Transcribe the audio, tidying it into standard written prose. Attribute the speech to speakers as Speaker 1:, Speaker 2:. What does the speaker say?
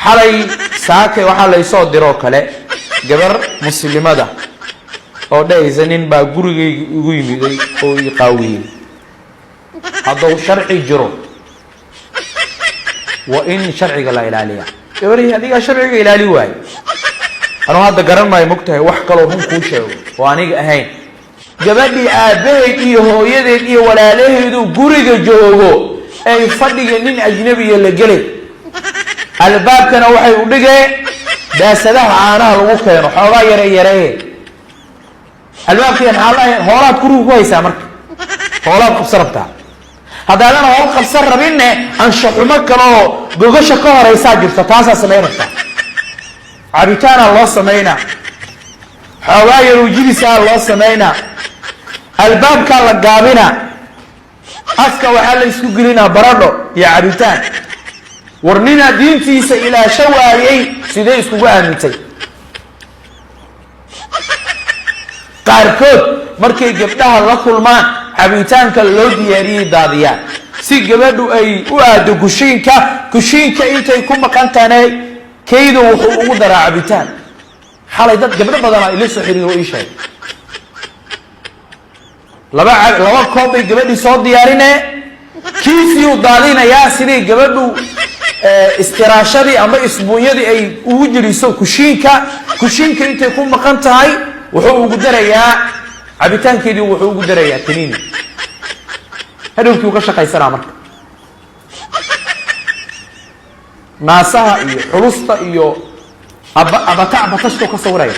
Speaker 1: xalay saake waxa la soo diro kale gabar muslimada oo dhaysa nin baa gurigayga ugu yimiday oo ii qaawiyay hadduu sharci jiro wa in sharciga la ilaaliya gabarii adiga sharciga ilaali waay anuu hadda garan maayo mogtahay wax kaloo run kuu sheego oo aniga ahayn gabadhii aabaheed iyo hooyadeed iyo walaalaheedu guriga joogo ay fadhiga nin ajnabiya la gelay albaabkana waxay u dhigeen daasadaha caanaha lagu keeno xoogaa yaree albaabkii hoolaad guriga ku haysaa marka hoolaad qabsan rabtaa haddaadan hool qabsan rabinne anshaxumo kaloo gogasha ka horaysaa jirta taasaa samayn rabtaa cabitaanaa loo samaynaa xoogaa yaruu jibisaa loo samaynaa albaabkaa la gaabinaa afka waxaa la isku gelinaa baradho iyo cabitaan war ninaa diintiisa ilaasho waayey sidee iskugu aamintay qaarkood markay gabdhaha la kulmaan cabitaanka loo diyaariyey daadiyaan si gabadhu ay u aado kushiinka intay ku maqan tahay kaydu wuxuu ugu daraa cabitaan xalay dad gabdho badanaa ila soo xiriiro ii sheegay laba koob bay gabadhii soo diyaarinee kiisiyuu daadinayaa sidii gabadhu istiraashadii ama isbuunyadii ay ugu jiriso kushiinka intay ku maqan tahay wuxuu ugu darayaa cabitaankeedii wuxuu ugu darayaa kaniini hadhowkii uga shaqaysanaa marka naasaha iyo xulusta iyo abatashto ka sawiraya